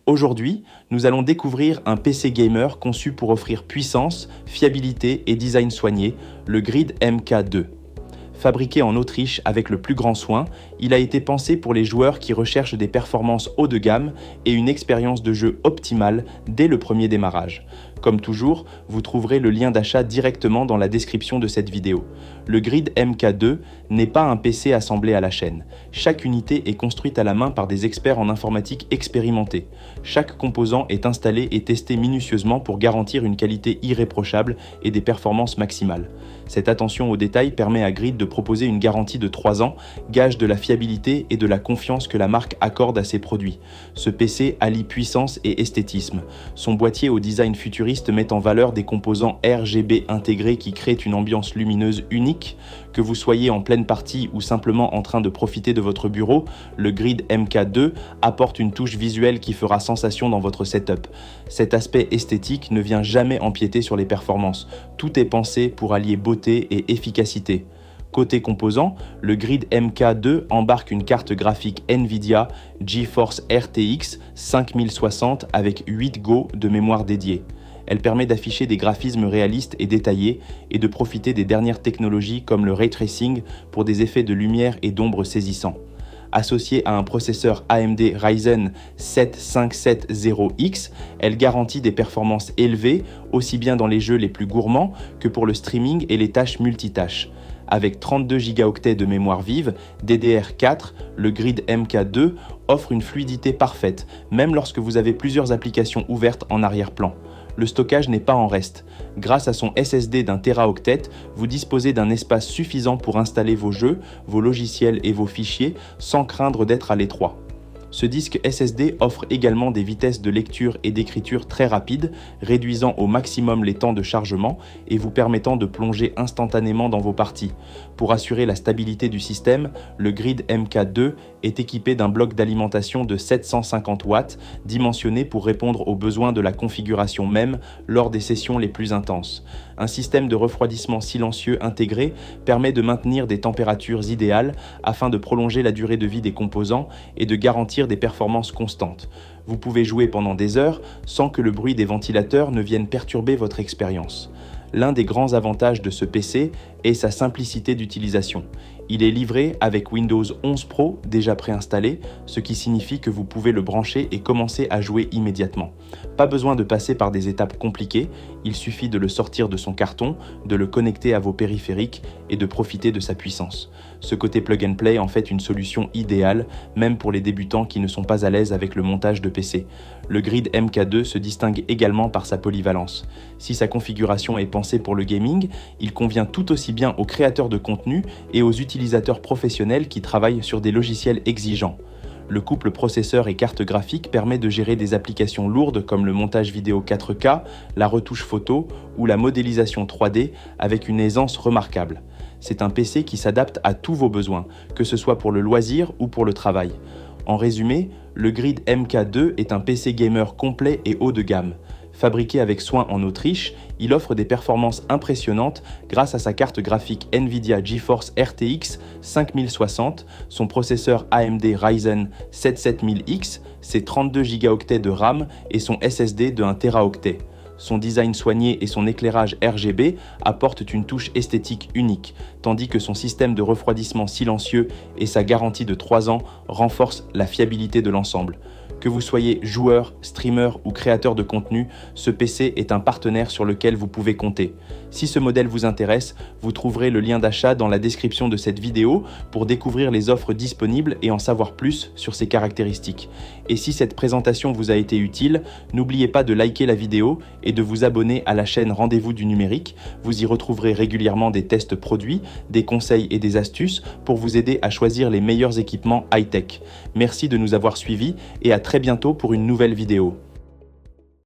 Aujourd'hui, nous allons découvrir un PC gamer conçu pour offrir puissance, fiabilité et design soigné, le Grid MK2. Fabriqué en Autriche avec le plus grand soin, il a été pensé pour les joueurs qui recherchent des performances haut de gamme et une expérience de jeu optimale dès le premier démarrage. Comme toujours, vous trouverez le lien d'achat directement dans la description de cette vidéo. Le Grid MK2 n'est pas un PC assemblé à la chaîne. Chaque unité est construite à la main par des experts en informatique expérimentés. Chaque composant est installé et testé minutieusement pour garantir une qualité irréprochable et des performances maximales. Cette attention aux détails permet à Grid de proposer une garantie de 3 ans, gage de la fiabilité et de la confiance que la marque accorde à ses produits. Ce PC allie puissance et esthétisme. Son boîtier au design futuriste met en valeur des composants RGB intégrés qui créent une ambiance lumineuse unique. Que vous soyez en pleine partie ou simplement en train de profiter de votre bureau, le Grid MK2 apporte une touche visuelle qui fera sensation dans votre setup. Cet aspect esthétique ne vient jamais empiéter sur les performances. Tout est pensé pour allier beauté et efficacité. Côté composants, le Grid MK2 embarque une carte graphique Nvidia GeForce RTX 5060 avec 8 Go de mémoire dédiée. Elle permet d'afficher des graphismes réalistes et détaillés et de profiter des dernières technologies comme le ray tracing pour des effets de lumière et d'ombre saisissants. Associée à un processeur AMD Ryzen 7 570X, elle garantit des performances élevées aussi bien dans les jeux les plus gourmands que pour le streaming et les tâches multitâches. Avec 32 Go de mémoire vive, DDR4, le Grid MK2 offre une fluidité parfaite, même lorsque vous avez plusieurs applications ouvertes en arrière-plan. Le stockage n'est pas en reste. Grâce à son SSD d'un Teraoctet, vous disposez d'un espace suffisant pour installer vos jeux, vos logiciels et vos fichiers sans craindre d'être à l'étroit. Ce disque SSD offre également des vitesses de lecture et d'écriture très rapides, réduisant au maximum les temps de chargement et vous permettant de plonger instantanément dans vos parties. Pour assurer la stabilité du système, le Grid MK2 est équipé d'un bloc d'alimentation de 750 watts, dimensionné pour répondre aux besoins de la configuration même lors des sessions les plus intenses. Un système de refroidissement silencieux intégré permet de maintenir des températures idéales afin de prolonger la durée de vie des composants et de garantir des performances constantes. Vous pouvez jouer pendant des heures sans que le bruit des ventilateurs ne vienne perturber votre expérience. L'un des grands avantages de ce PC est sa simplicité d'utilisation. Il est livré avec Windows 11 Pro déjà préinstallé, ce qui signifie que vous pouvez le brancher et commencer à jouer immédiatement. Pas besoin de passer par des étapes compliquées, il suffit de le sortir de son carton, de le connecter à vos périphériques et de profiter de sa puissance. Ce côté plug and play en fait une solution idéale, même pour les débutants qui ne sont pas à l'aise avec le montage de PC. Le Grid MK2 se distingue également par sa polyvalence. Si sa configuration est pensée pour le gaming, il convient tout aussi bien aux créateurs de contenu et aux utilisateurs professionnels qui travaillent sur des logiciels exigeants. Le couple processeur et carte graphique permet de gérer des applications lourdes comme le montage vidéo 4K, la retouche photo ou la modélisation 3D avec une aisance remarquable. C'est un PC qui s'adapte à tous vos besoins, que ce soit pour le loisir ou pour le travail. En résumé, le Grid MK2 est un PC gamer complet et haut de gamme. Fabriqué avec soin en Autriche, il offre des performances impressionnantes grâce à sa carte graphique Nvidia GeForce RTX 5060, son processeur AMD Ryzen 7 7000X, ses 32 Go de RAM et son SSD de 1 Teraoctet. Son design soigné et son éclairage RGB apportent une touche esthétique unique, tandis que son système de refroidissement silencieux et sa garantie de 3 ans renforcent la fiabilité de l'ensemble. Que vous soyez joueur, streamer ou créateur de contenu, ce PC est un partenaire sur lequel vous pouvez compter. Si ce modèle vous intéresse, vous trouverez le lien d'achat dans la description de cette vidéo pour découvrir les offres disponibles et en savoir plus sur ses caractéristiques. Et si cette présentation vous a été utile, n'oubliez pas de liker la vidéo et de vous abonner à la chaîne Rendez-vous du numérique. Vous y retrouverez régulièrement des tests produits, des conseils et des astuces pour vous aider à choisir les meilleurs équipements high-tech. Merci de nous avoir suivis et à très bientôt pour une nouvelle vidéo.